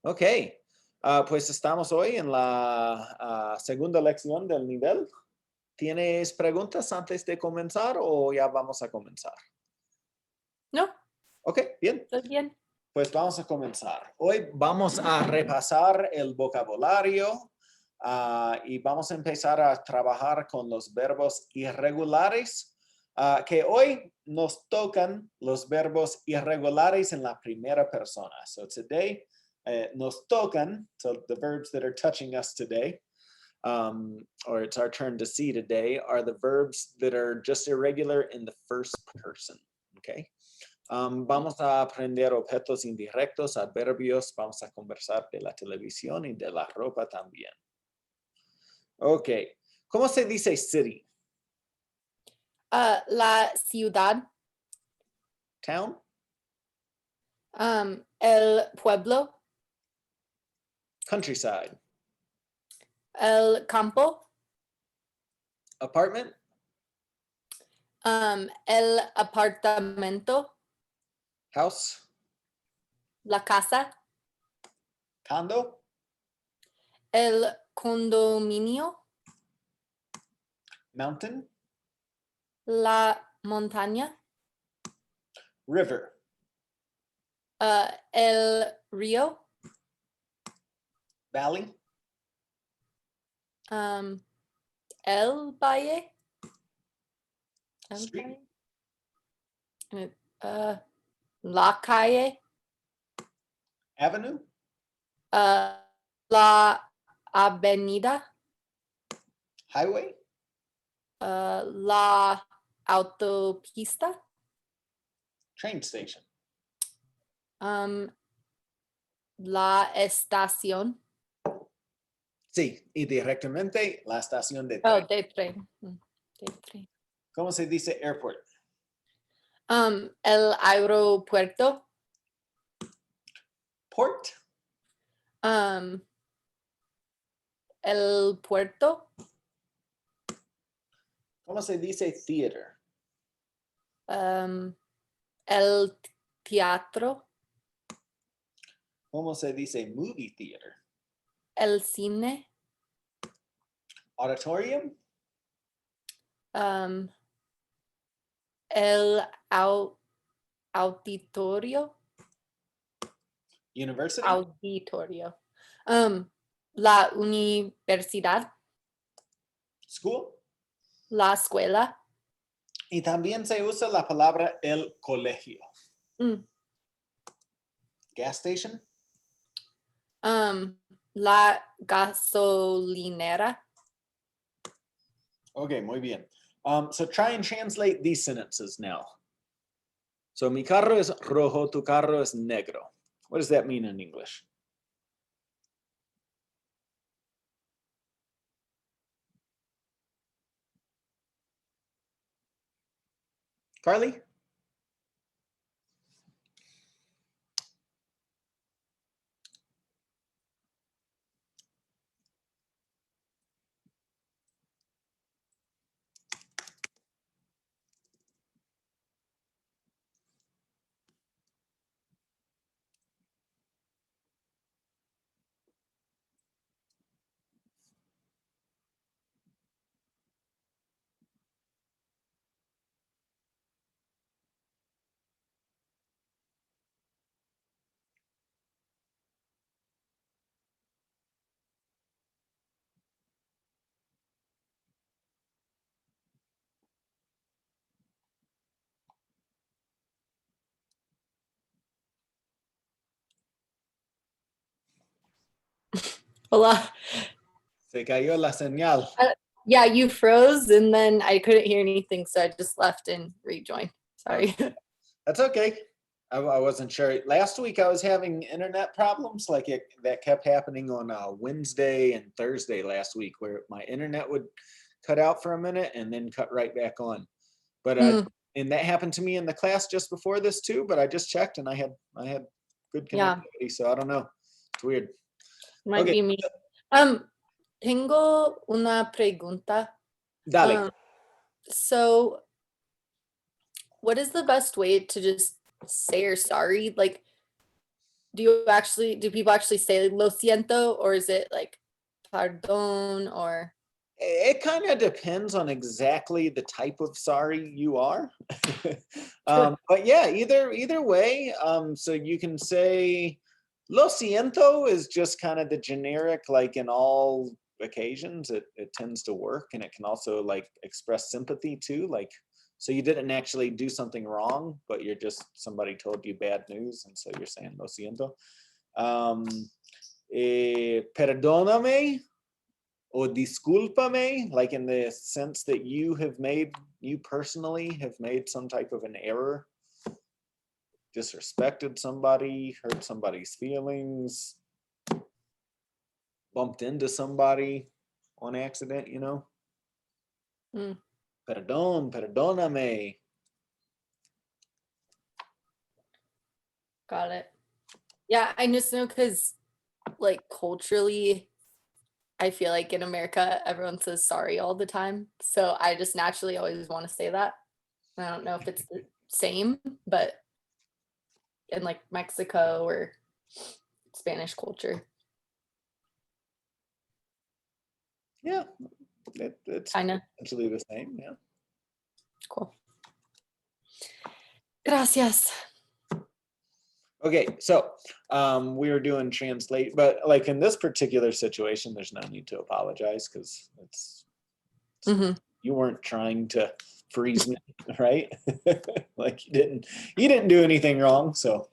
Ok, pues estamos hoy en la segunda lección del nivel. ¿Tienes preguntas antes de comenzar o ya vamos a comenzar? No, Ok, bien. estoy bien. Pues vamos a comenzar. Hoy vamos a repasar el vocabulario y vamos a empezar a trabajar con los verbos irregulares, que hoy nos tocan los verbos irregulares en la primera persona. So today nos tocan, so the verbs that are touching us today, or it's our turn to see today, are the verbs that are just irregular in the first person, okay? Vamos a aprender objetos indirectos, adverbios, vamos a conversar de la televisión y de la ropa también. Ok, ¿cómo se dice city? La ciudad, Town? el pueblo, Countryside? el campo, Apartment? el apartamento, House? la casa, Condo? el condominio, Mountain? la montaña, River? el río, Valley? el valle, Street? la calle, Avenue? la avenida, Highway? la autopista, Train station? la estación. Sí, y directamente la estación de Oh, tren. de tren. De tren. ¿Cómo se dice airport? El aeropuerto. Port? El puerto. ¿Cómo se dice theater? El teatro. ¿Cómo se dice movie theater? El cine. Auditorium? El auditorio. University? Auditorio. La universidad. School? La escuela. Y también se usa la palabra el colegio. Gas station? La gasolinera. Okay, muy bien. So try and translate these sentences now. So mi carro es rojo, tu carro es negro. What does that mean in English? Carly? Hola. Se cayó la señal. Yeah, you froze and then I couldn't hear anything, so I just left and rejoined. Sorry. That's okay. I wasn't sure. Last week I was having internet problems, like that kept happening on Wednesday and Thursday last week, where my internet would cut out for a minute and then cut right back on. But and that happened to me in the class just before this too. But I just checked and I had good connectivity, so I don't know. It's weird. Might be me. Tengo una pregunta. Dale. So what is the best way to just say you're sorry? Like, do people actually say lo siento, or is it like pardon, or? It kind of depends on exactly the type of sorry you are. Sure. But yeah, either way. So you can say lo siento is just kind of the generic, like in all occasions, it tends to work, and it can also like express sympathy too. Like, so you didn't actually do something wrong, but you're just somebody told you bad news, and so you're saying lo siento. Perdóname or discúlpame, like in the sense that you personally have made some type of an error, disrespected somebody, hurt somebody's feelings, bumped into somebody on accident, you know? Mm. Perdóname. Got it. Yeah, I just know because like culturally, I feel like in America, everyone says sorry all the time. So I just naturally always want to say that. I don't know if it's the same, but in like Mexico or Spanish culture. Yeah, it's Kind of. actually the same, yeah. Cool. Gracias. Okay, so we were doing translate, but like in this particular situation, there's no need to apologize because you weren't trying to freeze me, right? Like you didn't do anything wrong. So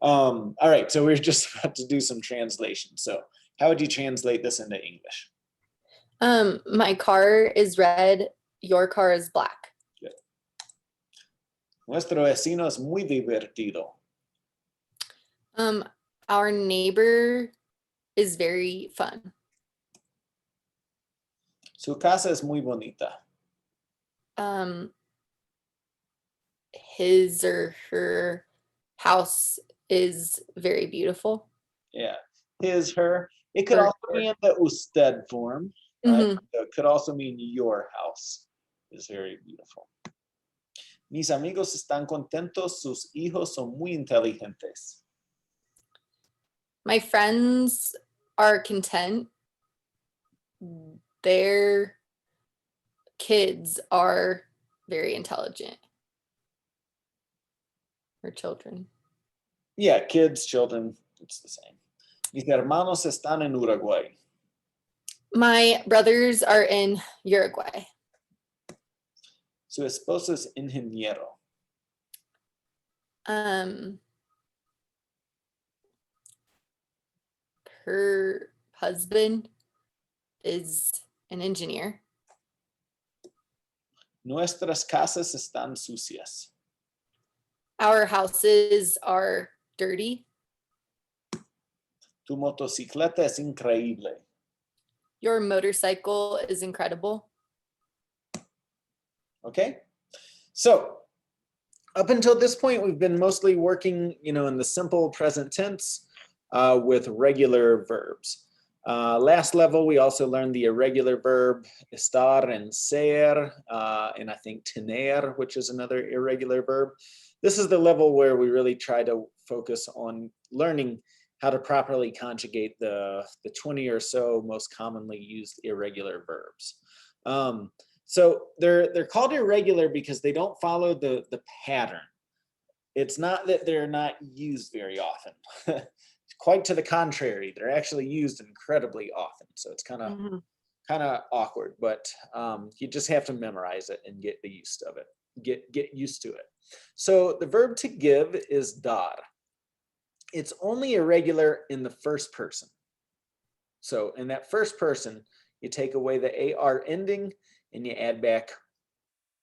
all right, so we're just about to do some translation. So how would you translate this into English? My car is red, your car is black. Good. Nuestro vecino es muy divertido. Our neighbor is very fun. Su casa es muy bonita. His or her house is very beautiful. Yeah, his, her. It could also be in the usted form, right? So it could also mean your house is very beautiful. Mis amigos están contentos, sus hijos son muy inteligentes. My friends are content. Their kids are very intelligent. Or children. Yeah, kids, children, it's the same. Mis hermanos están en Uruguay. My brothers are in Uruguay. Su esposo es ingeniero. Her husband is an engineer. Nuestras casas están sucias. Our houses are dirty. Tu motocicleta es increíble. Your motorcycle is incredible. Okay, so up until this point, we've been mostly working, in the simple present tense with regular verbs. Last level, we also learned the irregular verb estar and ser, and I think tener, which is another irregular verb. This is the level where we really try to focus on learning how to properly conjugate the 20 or so most commonly used irregular verbs. So they're called irregular because they don't follow the pattern. It's not that they're not used very often. Quite to the contrary, they're actually used incredibly often. So it's kind of awkward, but you just have to memorize it and get used of it. Get used to it. So the verb to give is dar. It's only irregular in the first person. So in that first person, you take away the AR ending and you add back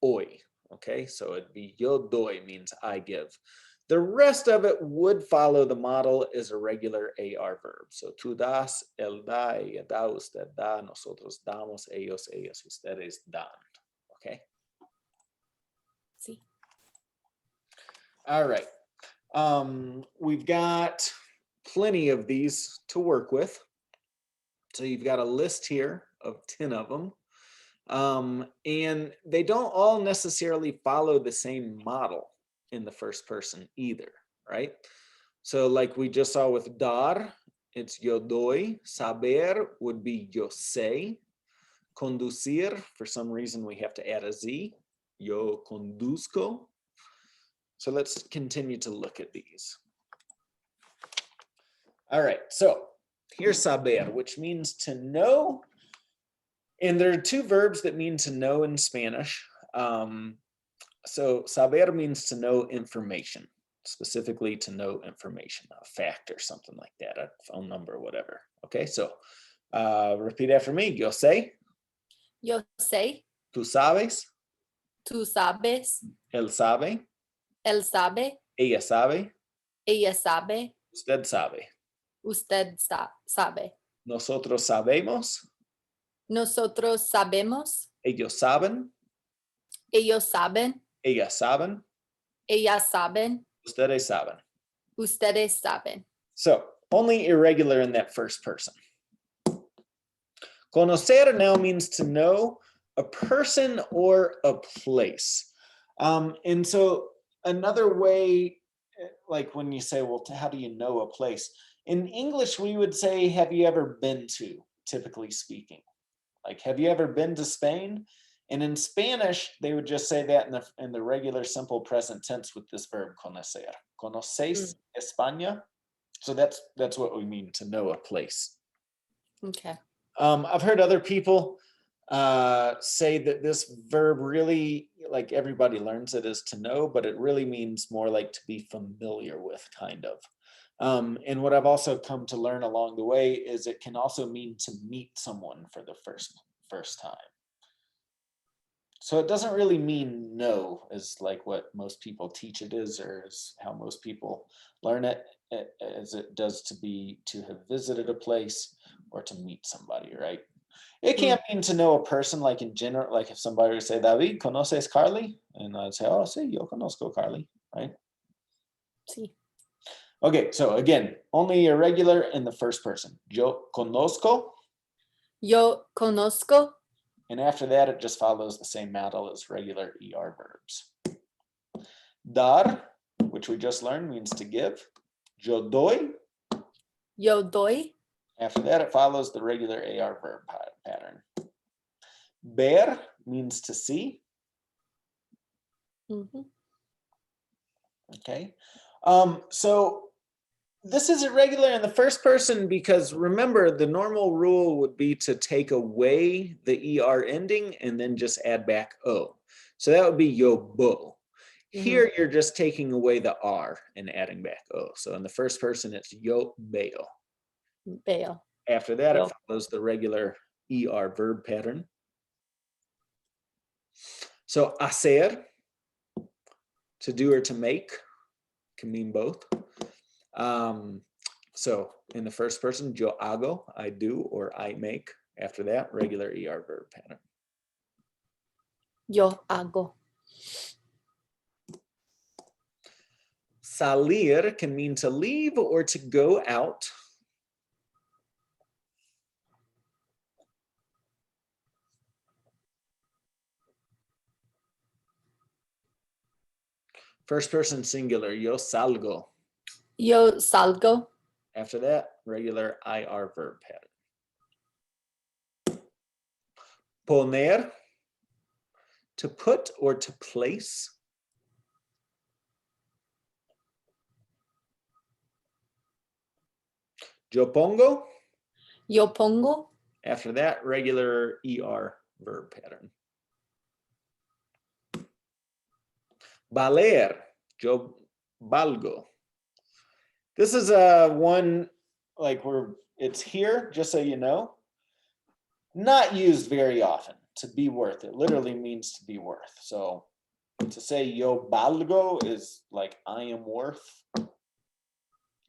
oy. Okay, so it'd be yo doy, means I give. The rest of it would follow the model as a regular AR verb. So tú das, él da, ella da, usted da, nosotros damos, ellos, ellas, ustedes dan. Okay. See. All right. We've got plenty of these to work with. So you've got a list here of 10 of them. And they don't all necessarily follow the same model in the first person either, right? So like we just saw with dar, it's yo doy. Saber would be yo sé. Conducir, for some reason we have to add a Z. Yo conduzco. So let's continue to look at these. All right, so here's saber, which means to know. And there are two verbs that mean to know in Spanish. So saber means to know information, specifically to know information, a fact or something like that, a phone number or whatever. Okay, so repeat after me. Yo sé. Yo sé. Tú sabes. Tú sabes. Él sabe. Él sabe. Ella sabe. Ella sabe. Usted sabe. Usted sabe. Nosotros sabemos. Nosotros sabemos. Ellos saben. Ellos saben. Ellas saben. Ellas saben. Ustedes saben. Ustedes saben. So only irregular in that first person. Conocer now means to know a person or a place. And so another way, like when you say, well, how do you know a place? In English, we would say, have you ever been to, typically speaking? Like, have you ever been to Spain? And in Spanish, they would just say that in the regular simple present tense with this verb conocer. ¿Conoces España? So that's what we mean, to know a place. Okay. I've heard other people say that this verb really, like everybody learns it as to know, but it really means more like to be familiar with, kind of. And what I've also come to learn along the way is it can also mean to meet someone for the first time. So it doesn't really mean know as like what most people teach it is, or as how most people learn it, as it does to have visited a place or to meet somebody, right? It can't mean to know a person, like in general, like if somebody would say, David, ¿conoces Carly? And I'd say, oh, sí, yo conozco Carly, right? Sí. Okay, so again, only irregular in the first person. Yo conozco. Yo conozco. And after that, it just follows the same model as regular ER verbs. Dar, which we just learned, means to give. Yo doy. Yo doy. After that, it follows the regular AR verb pattern. Ver means to see. Mm-hmm. Okay. So this is irregular in the first person because remember, the normal rule would be to take away the ER ending and then just add back O. So that would be yo bo. Here, you're just taking away the R and adding back O. So in the first person, it's yo veo. Veo. After that, it follows the regular ER verb pattern. So hacer, to do or to make, can mean both. So in the first person, yo hago, I do or I make. After that, regular ER verb pattern. Yo hago. Salir can mean to leave or to go out. First person singular, yo salgo. Yo salgo. After that, regular IR verb pattern. Poner, to put or to place. Yo pongo. Yo pongo. After that, regular ER verb pattern. Valer, yo valgo. This is one like where it's here, just so you know, not used very often. To be worth, it literally means to be worth. So to say yo valgo is like I am worth.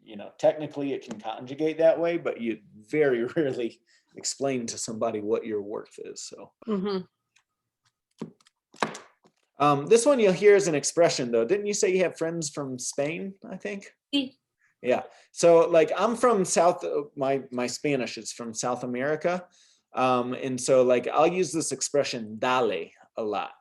You know, technically it can conjugate that way, but you very rarely explain to somebody what your worth is. So this one you'll hear as an expression though. Didn't you say you have friends from Spain, I think? Yeah. So like I'm from South, my Spanish is from South America. And so like I'll use this expression dale a lot,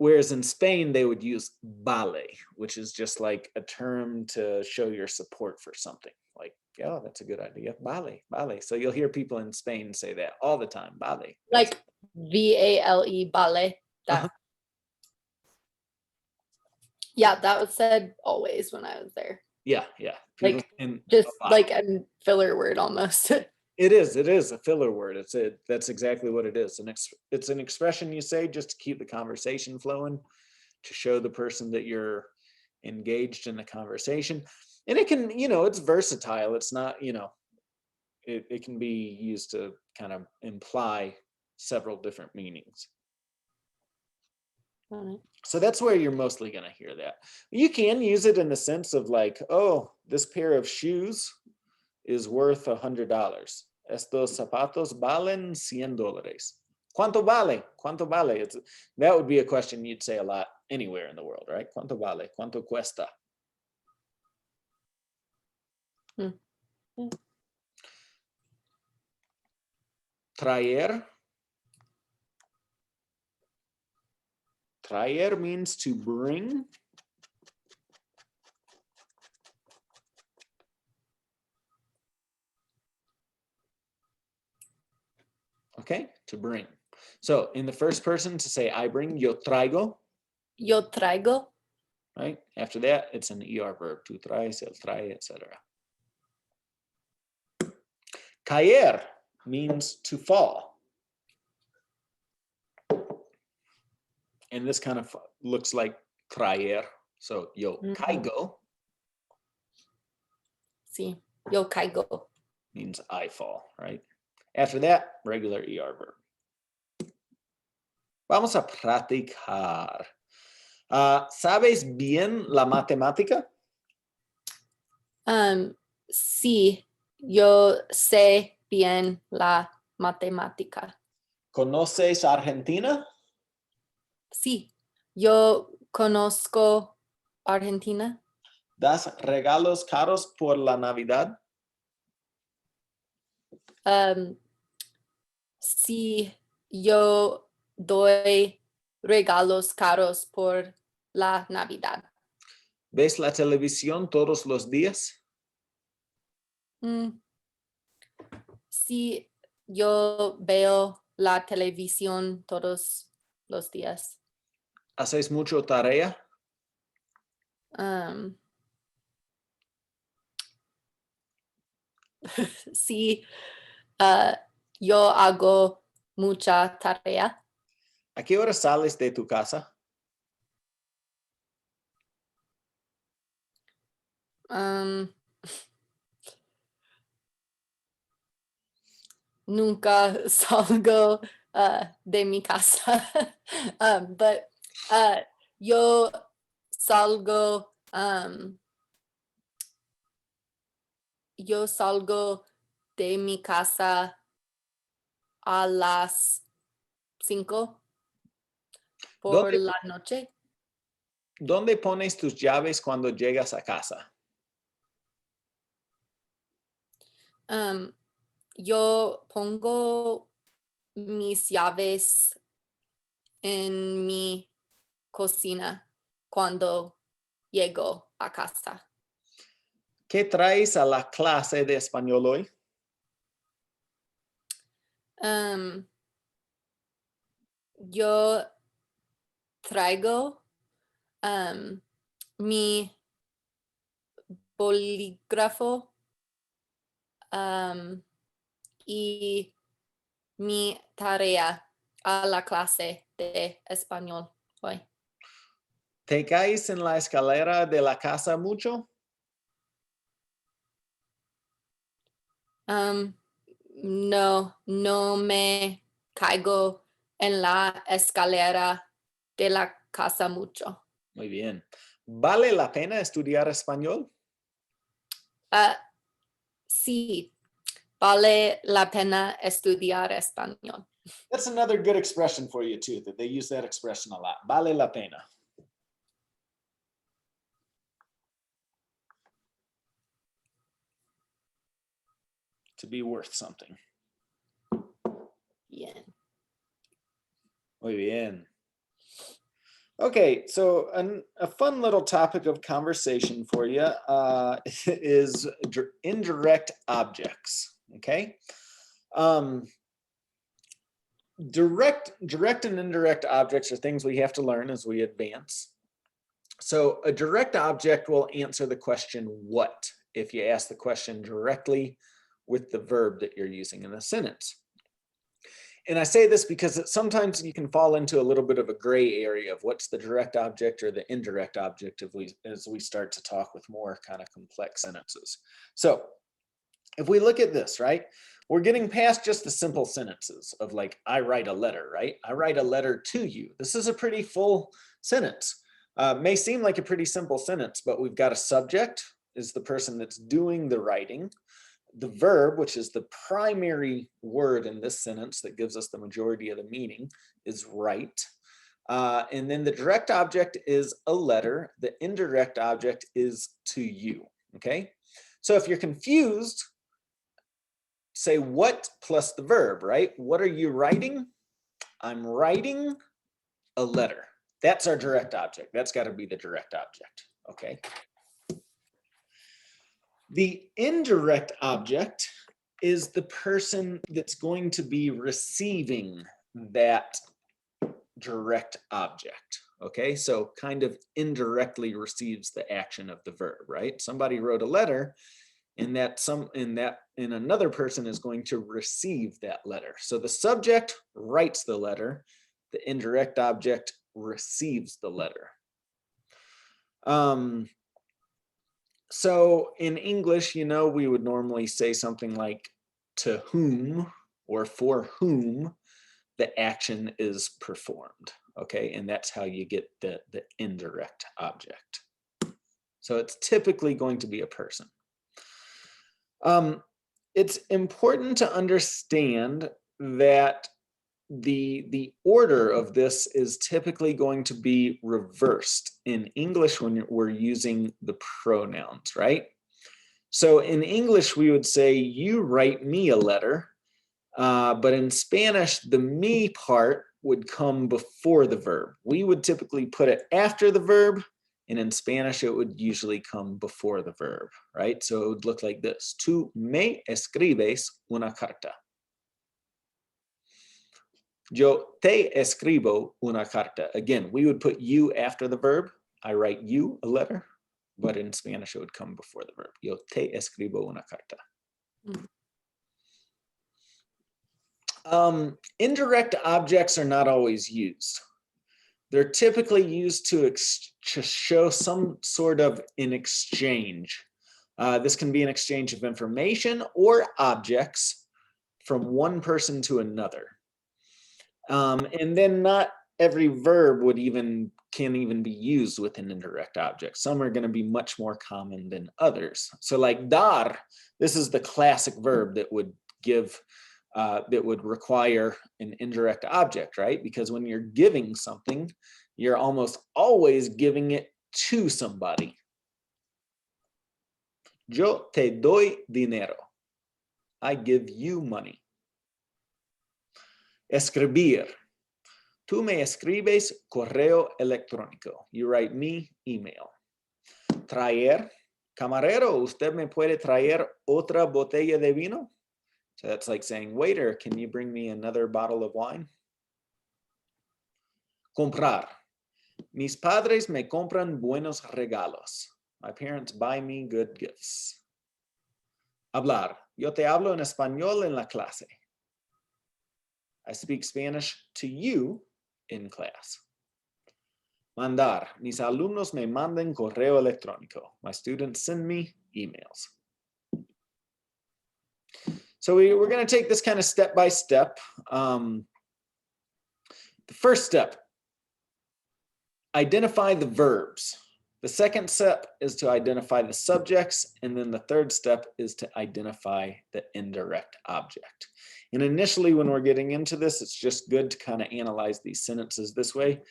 Whereas in Spain, they would use vale, which is just like a term to show your support for something. Like, yeah, that's a good idea. Vale, vale. So you'll hear people in Spain say that all the time. Vale. Like VALE, vale. That. Yeah, that was said always when I was there. Yeah, yeah. Like just like a filler word almost. It is a filler word. That's exactly what it is. It's an expression you say just to keep the conversation flowing, to show the person that you're engaged in the conversation. And it can, it's versatile. It's not, it can be used to kind of imply several different meanings. So that's where you're mostly going to hear that. You can use it in the sense of like, oh, this pair of shoes is worth $100. Estos zapatos valen $100. ¿Cuánto vale? ¿Cuánto vale? That would be a question you'd say a lot anywhere in the world, right? ¿Cuánto vale? ¿Cuánto cuesta? Traer. Traer means to bring. Okay, to bring. So in the first person, to say I bring, yo traigo. Yo traigo. Right? After that, it's an ER verb. Tú traes, él trae, etc. Caer means to fall. And this kind of looks like traer. So yo caigo. Sí, yo caigo. Means I fall, right? After that, regular ER verb. Vamos a practicar. ¿Sabes bien la matemática? Sí, yo sé bien la matemática. ¿Conoces Argentina? Sí, yo conozco Argentina. ¿Das regalos caros por la Navidad? Sí, yo doy regalos caros por la Navidad. ¿Ves la televisión todos los días? Sí, yo veo la televisión todos los días. ¿Haces mucho tarea? Sí, yo hago mucha tarea. ¿A qué hora sales de tu casa? Nunca salgo de mi casa, but yo salgo de mi casa a las 5 por la noche. ¿Dónde pones tus llaves cuando llegas a casa? Yo pongo mis llaves en mi cocina cuando llego a casa. ¿Qué traes a la clase de español hoy? Yo traigo mi bolígrafo y mi tarea a la clase de español hoy. ¿Te caes en la escalera de la casa mucho? No me caigo en la escalera de la casa mucho. Muy bien. ¿Vale la pena estudiar español? Sí, vale la pena estudiar español. That's another good expression for you too, that they use that expression a lot. Vale la pena. To be worth something. Bien. Muy bien. Okay, so a fun little topic of conversation for you is indirect objects. Okay, direct and indirect objects are things we have to learn as we advance. So a direct object will answer the question what if you ask the question directly with the verb that you're using in a sentence. And I say this because sometimes you can fall into a little bit of a gray area of what's the direct object or the indirect object as we start to talk with more kind of complex sentences. So if we look at this, right, we're getting past just the simple sentences of like, I write a letter, right? I write a letter to you. This is a pretty full sentence. May seem like a pretty simple sentence, but we've got a subject is the person that's doing the writing. The verb, which is the primary word in this sentence that gives us the majority of the meaning, is write. And then the direct object is a letter. The indirect object is to you, okay? So if you're confused, say what plus the verb, right? What are you writing? I'm writing a letter. That's our direct object. That's got to be the direct object, okay? The indirect object is the person that's going to be receiving that direct object. Okay, so kind of indirectly receives the action of the verb, right? Somebody wrote a letter, and another person is going to receive that letter. So the subject writes the letter, the indirect object receives the letter. So in English, you know, we would normally say something like to whom or for whom the action is performed, okay? And that's how you get the indirect object. So it's typically going to be a person. It's important to understand that the order of this is typically going to be reversed in English when we're using the pronouns, right? So in English, we would say, you write me a letter, but in Spanish, the me part would come before the verb. We would typically put it after the verb, and in Spanish, it would usually come before the verb, right? So it would look like this. Tú me escribes una carta. Yo te escribo una carta. Again, we would put you after the verb. I write you a letter, but in Spanish, it would come before the verb. Yo te escribo una carta. Indirect objects are not always used. They're typically used to show some sort of an exchange. This can be an exchange of information or objects from one person to another. And then not every verb can even be used with an indirect object. Some are going to be much more common than others. So like dar, this is the classic verb that would require an indirect object, right? Because when you're giving something, you're almost always giving it to somebody. Yo te doy dinero. I give you money. Escribir. Tú me escribes correo electrónico. You write me email. Traer. Camarero, ¿usted me puede traer otra botella de vino? So that's like saying, waiter, can you bring me another bottle of wine? Comprar. Mis padres me compran buenos regalos. My parents buy me good gifts. Hablar. Yo te hablo en español en la clase. I speak Spanish to you in class. Mandar. Mis alumnos me mandan correo electrónico. My students send me emails. So we're going to take this kind of step by step. The first step, identify the verbs. The second step is to identify the subjects, and then the third step is to identify the indirect object. And initially, when we're getting into this, it's just good to kind of analyze these sentences this way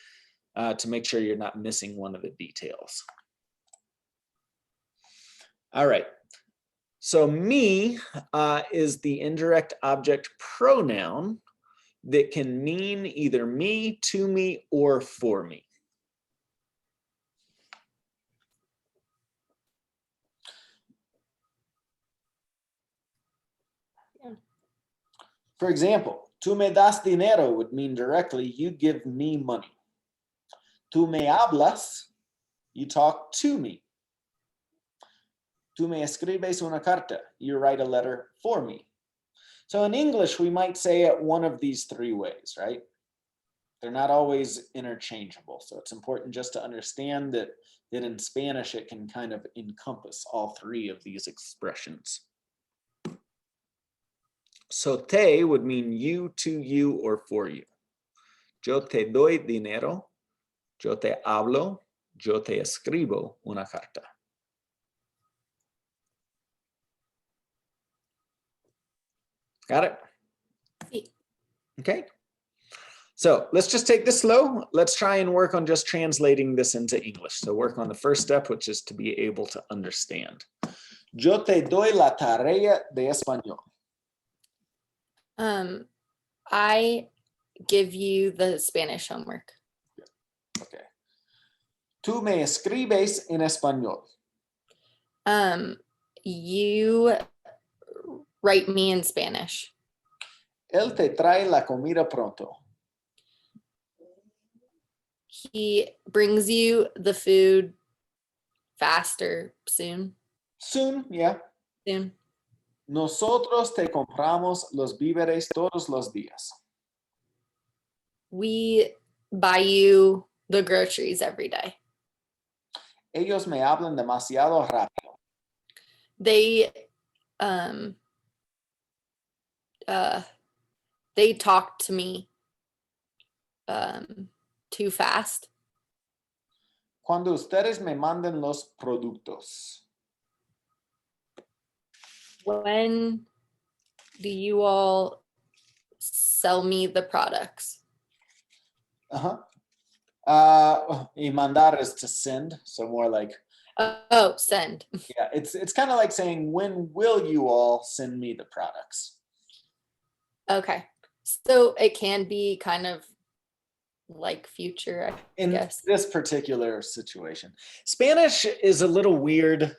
to make sure you're not missing one of the details. All right. So me is the indirect object pronoun that can mean either me, to me, or for me. Yeah. For example, tú me das dinero would mean directly, you give me money. Tú me hablas, you talk to me. Tú me escribes una carta, you write a letter for me. So in English, we might say it one of these three ways, right? They're not always interchangeable. So it's important just to understand that in Spanish, it can kind of encompass all three of these expressions. So te would mean you, to you, or for you. Yo te doy dinero. Yo te hablo. Yo te escribo una carta. Got it? Sí. Okay. So let's just take this slow. Let's try and work on just translating this into English. So work on the first step, which is to be able to understand. Yo te doy la tarea de español. I give you the Spanish homework. Okay. Tú me escribes en español. You write me in Spanish. Él te trae la comida pronto. He brings you the food faster, soon. Soon, yeah. Soon. Nosotros te compramos los víveres todos los días. We buy you the groceries every day. Ellos me hablan demasiado rápido. They talk to me too fast. Cuando ustedes me manden los productos. When do you all sell me the products? Y mandar is to send, so more like. Oh, send. Yeah, it's kind of like saying, when will you all send me the products? Okay. So it can be kind of like future, I guess. In this particular situation. Spanish is a little weird.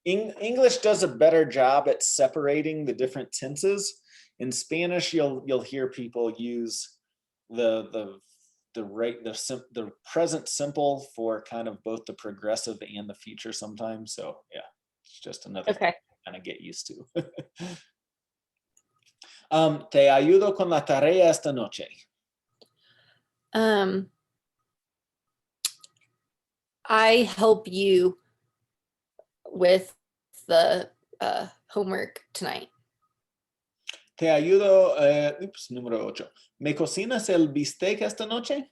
English does a better job at separating the different tenses. In Spanish, you'll hear people use the present simple for kind of both the progressive and the future sometimes. So yeah, it's just another thing to kind of get used to. Te ayudo con la tarea esta noche. I help you with the homework tonight. Te ayudo, número 8. ¿Me cocinas el bistec esta noche?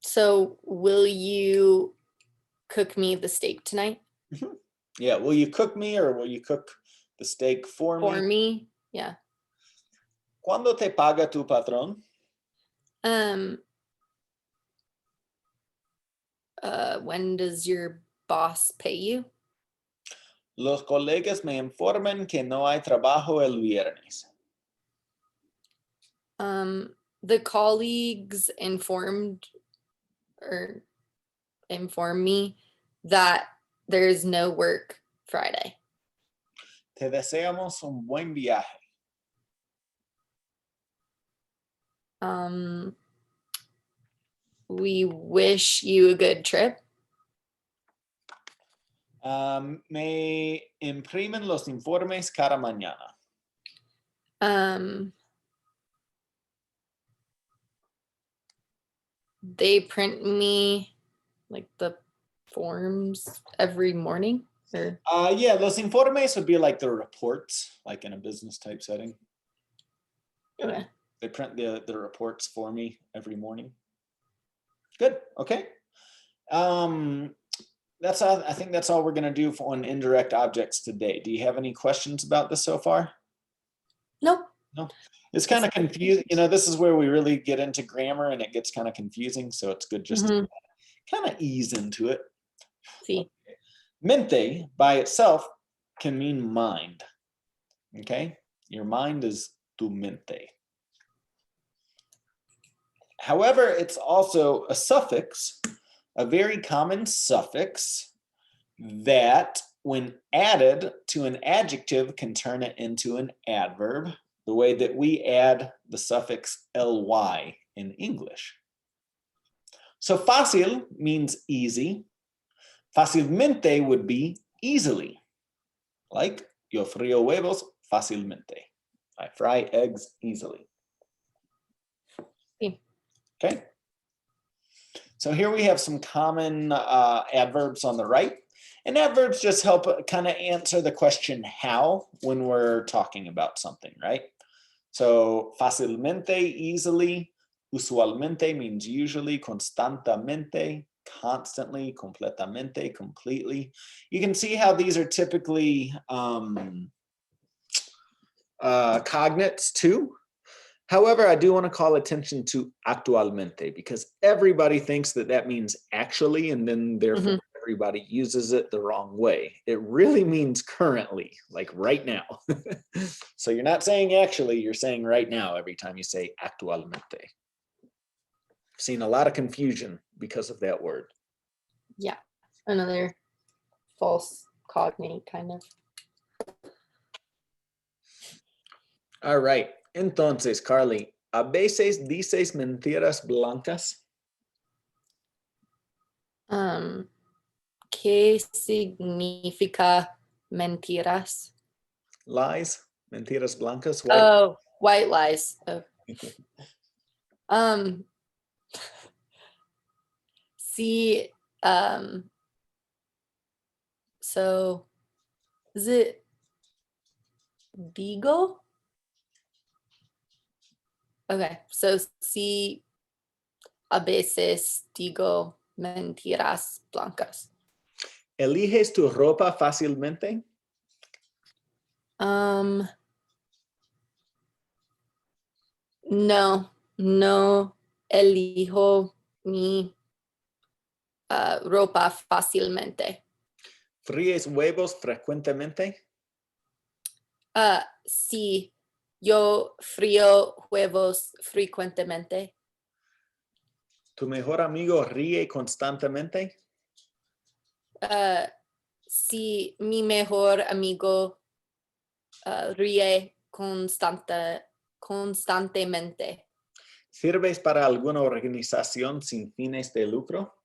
So will you cook me the steak tonight? Mm-hmm. Yeah, will you cook me or will you cook the steak for me? For me, yeah. ¿Cuándo te paga tu patrón? When does your boss pay you? Los colegas me informan que no hay trabajo el viernes. The colleagues inform me that there's no work Friday. Te deseamos un buen viaje. We wish you a good trip. Me imprimen los informes cada mañana. They print me like the forms every morning. Or? Yeah, los informes would be like the reports, like in a business type setting. Okay. They print the reports for me every morning. Good. Okay. That's all. I think that's all we're going to do on indirect objects today. Do you have any questions about this so far? Nope. No. It's kind of confusing. You know, this is where we really get into grammar and it gets kind of confusing. So it's good just to kind of ease into it. Sí. Okay. Mente by itself can mean mind. Okay. Your mind is tu mente. However, it's also a suffix, a very common suffix that when added to an adjective can turn it into an adverb, the way that we add the suffix ly in English. So fácil means easy. Fácilmente would be easily. Like, yo frío huevos fácilmente. I fry eggs easily. Sí. Okay. So here we have some common adverbs on the right. And adverbs just help kind of answer the question how when we're talking about something, right? So fácilmente, easily. Usualmente means usually. Constantemente, constantly. Completamente, completely. You can see how these are typically cognates too. However, I do want to call attention to actualmente because everybody thinks that that means actually, and then therefore everybody uses it the wrong way. It really means currently, like right now. So you're not saying actually, you're saying right now every time you say actualmente. I've seen a lot of confusion because of that word. Yeah, another false cognate kind of. All right. Entonces, Carly, ¿a veces dices mentiras blancas? ¿Qué significa mentiras? Lies, mentiras blancas. White. Oh, white lies. Oh. See, so is it digo? Okay, so sí, a veces digo mentiras blancas. ¿Eliges tu ropa fácilmente? No elijo mi ropa fácilmente. ¿Fríes huevos frecuentemente? Sí, yo frío huevos frecuentemente. ¿Tu mejor amigo ríe constantemente? Sí, mi mejor amigo ríe constantemente. ¿Sirves para alguna organización sin fines de lucro?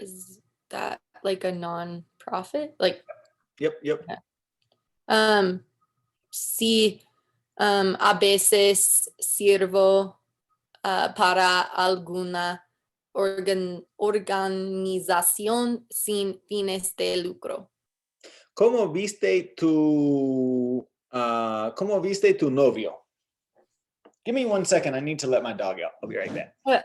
Is that like a non-profit? Like, Yep. sí, a veces sirvo para alguna organización sin fines de lucro. ¿Cómo viste tu novio? Give me 1 second. I need to let my dog out. I'll be right back. What?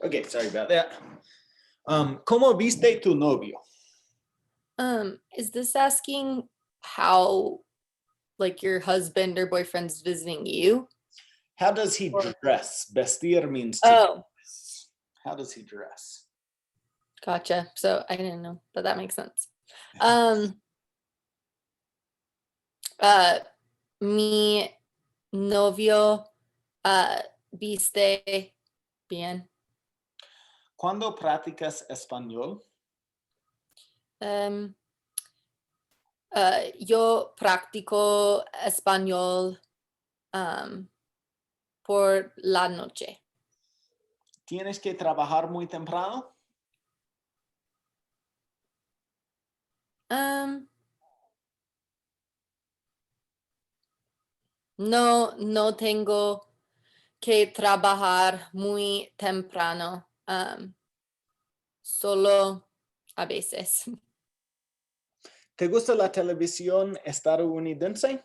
Okay, sorry about that. ¿Cómo viste tu novio? Is this asking how like your husband or boyfriend's visiting you? How does he dress? Vestir means to dress. How does he dress? Gotcha. So I didn't know, but that makes sense. Mi novio viste bien. ¿Cuándo practicas español? Yo practico español por la noche. ¿Tienes que trabajar muy temprano? No tengo que trabajar muy temprano, solo a veces. ¿Te gusta la televisión estadounidense?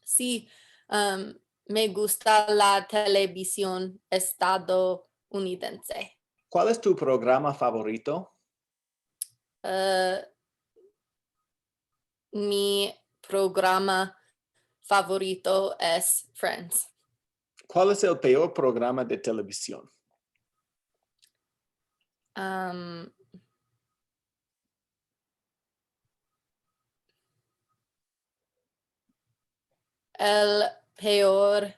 Sí, me gusta la televisión estadounidense. ¿Cuál es tu programa favorito? Mi programa favorito es Friends. ¿Cuál es el peor programa de televisión? El peor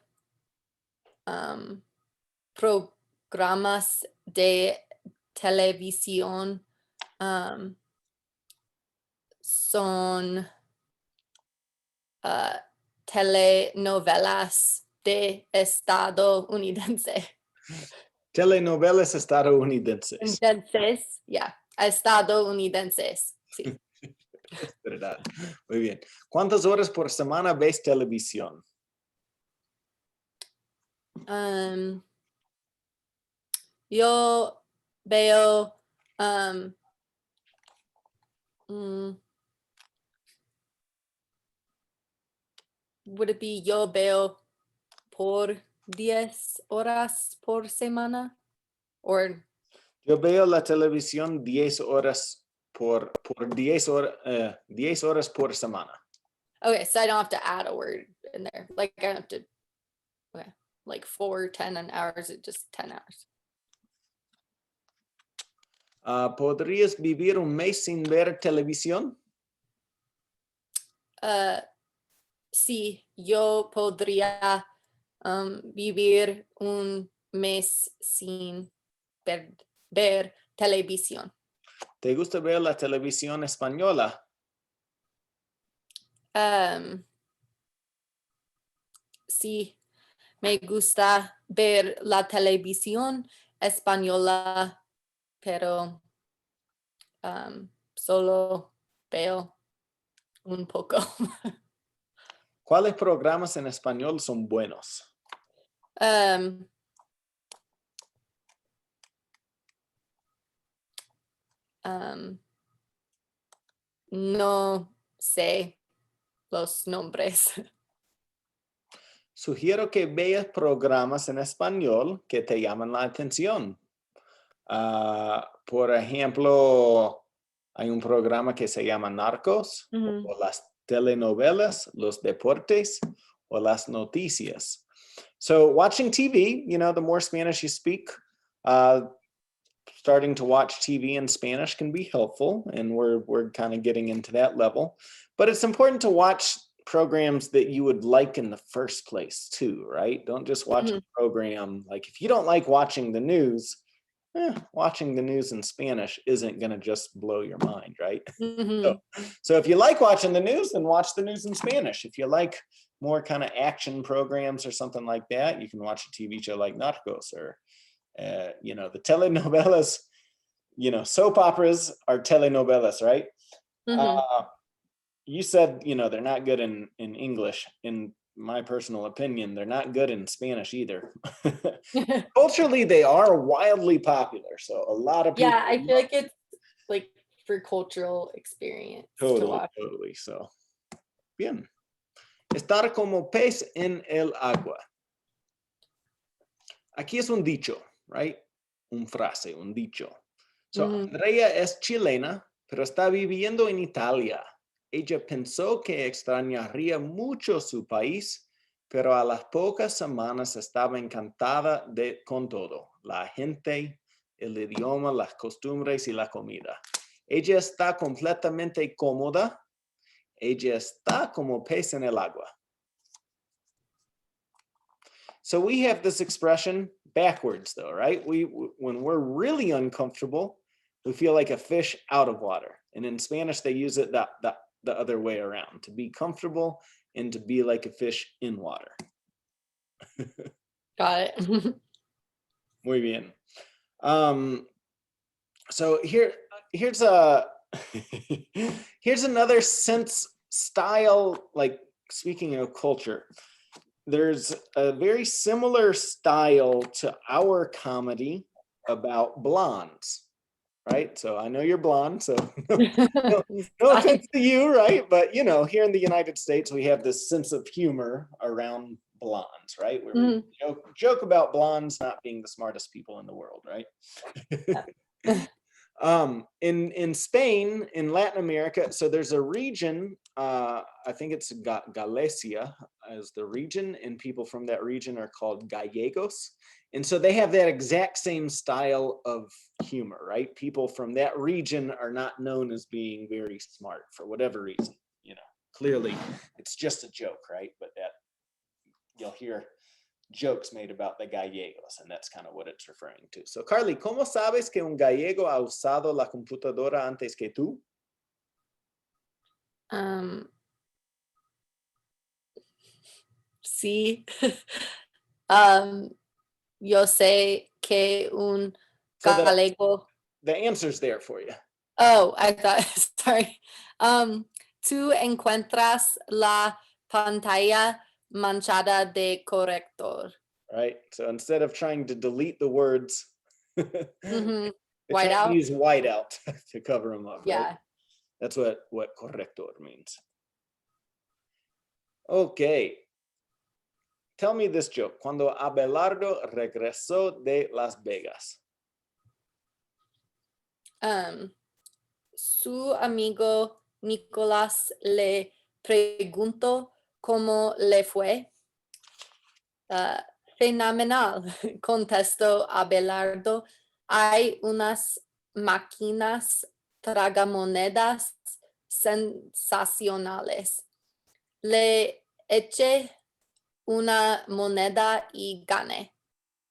programas de televisión son telenovelas de estadounidense. Telenovelas estadounidenses. Entonces, estadounidenses. Sí. Es verdad. Muy bien. ¿Cuántas horas por semana ves televisión? Yo veo would it be yo veo por 10 horas por semana? Or Yo veo la televisión 10 horas por 10 horas por semana. okay, so I don't have to add a word in there. Like I don't have to, okay, like 4, 10 hours, it's just 10 hours. ¿Podrías vivir un mes sin ver televisión? Sí, yo podría vivir un mes sin ver televisión. ¿Te gusta ver la televisión española? Sí, me gusta ver la televisión española, pero solo veo un poco. ¿Cuáles programas en español son buenos? No sé los nombres. Sugiero que veas programas en español que te llaman la atención. Por ejemplo, hay un programa que se llama Narcos, o las telenovelas, los deportes, o las noticias. So watching TV, the more Spanish you speak, starting to watch TV in Spanish can be helpful, and we're kind of getting into that level. But it's important to watch programs that you would like in the first place too, right? Don't just watch a program. Like if you don't like watching the news, watching the news in Spanish isn't going to just blow your mind, right? So if you like watching the news, then watch the news in Spanish. If you like more kind of action programs or something like that, you can watch a TV show like Narcos or, the telenovelas, soap operas are telenovelas, right? You said, they're not good in English. In my personal opinion, they're not good in Spanish either. Culturally, they are wildly popular. So a lot of people. Yeah, I feel like it's like for cultural experience. Totally. So, bien. Estar como pez en el agua. Aquí es un dicho, right? Un frase, un dicho. So, Andrea es chilena, pero está viviendo en Italia. Ella pensó que extrañaría mucho su país, pero a las pocas semanas estaba encantada con todo. La gente, el idioma, las costumbres y la comida. Ella está completamente cómoda. Ella está como pez en el agua. So we have this expression backwards though, right? When we're really uncomfortable, we feel like a fish out of water. And in Spanish, they use it the other way around, to be comfortable and to be like a fish in water. Got it. Muy bien. So here's another sense style, like speaking of culture. There's a very similar style to our comedy about blondes. Right? So I know you're blonde, so no offense to you, right? But here in the United States, we have this sense of humor around blondes, right? Where we joke about blondes not being the smartest people in the world, right? In Spain, in Latin America, so there's a region, I think it's Galicia as the region, and people from that region are called Gallegos. And so they have that exact same style of humor, right? People from that region are not known as being very smart for whatever reason, you know. Clearly, it's just a joke, right? But that you'll hear jokes made about the gallegos, and that's kind of what it's referring to. So, Carly, ¿cómo sabes que un gallego ha usado la computadora antes que tú? Sí. Yo sé que un So gallego. the answer's there for you. Oh, I thought, sorry. Tú encuentras la pantalla manchada de corrector. Right? So instead of trying to delete the words, White trying out. to use whiteout to cover them up. Yeah. Right? That's what corrector means. Okay. Tell me this joke. Cuando Abelardo regresó de Las Vegas. Su amigo Nicolás le preguntó cómo le fue. Fenomenal, contestó Abelardo. Hay unas máquinas tragamonedas sensacionales. Le eché una moneda y gané.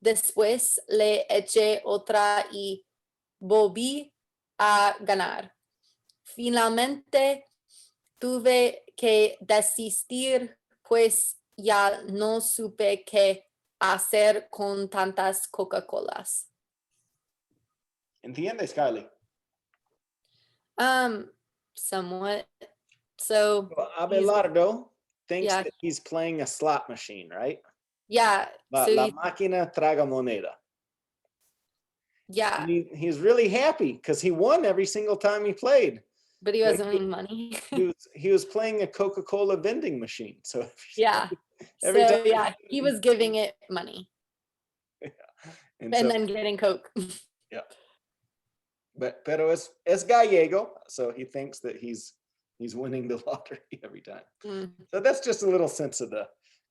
Después le eché otra y volví a ganar. Finalmente tuve que desistir, pues ya no supe qué hacer con tantas Coca-Colas. ¿Entiendes, Carly? Somewhat. So Abelardo thinks yeah. that he's playing a slot machine, right? Yeah. La, So la máquina traga moneda. yeah. He's really happy because he won every single time he played. But he wasn't winning money. he was playing a Coca-Cola vending machine. So yeah. every So time yeah, he was giving it money. Yeah. And so, then getting Coke. Yeah. Pero es gallego, so he thinks that he's winning the lottery every time. So that's just a little sense of the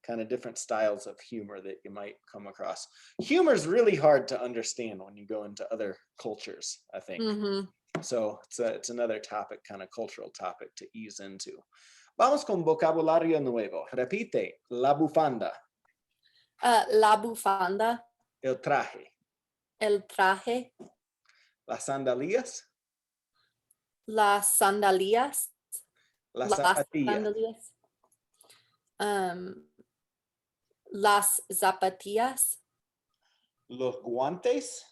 kind of different styles of humor that you might come across. Humor is really hard to understand when you go into other cultures, I think. So it's another topic, kind of cultural topic to ease into. Vamos con vocabulario nuevo. Repite. La bufanda. La bufanda. El traje. El traje. Las sandalias. Las sandalias. Las zapatillas. Las zapatillas. Los guantes.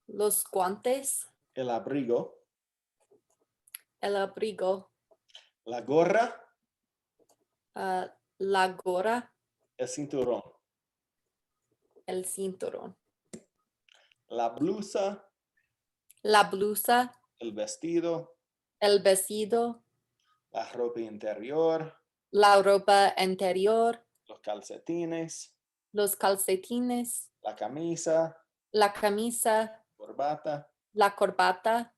Los guantes. El abrigo. El abrigo. La gorra. La gorra. El cinturón. El cinturón. La blusa. La blusa. El vestido. El vestido. La ropa interior. La ropa interior. Los calcetines. Los calcetines. La camisa. La camisa. Corbata. La corbata.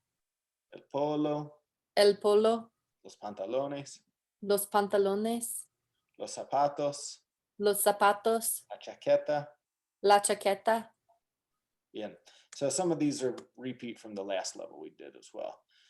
El polo. El polo. Los pantalones. Los pantalones. Los zapatos. Los zapatos. La chaqueta. La chaqueta. Bien. So some of these are repeat from the last level we did as well.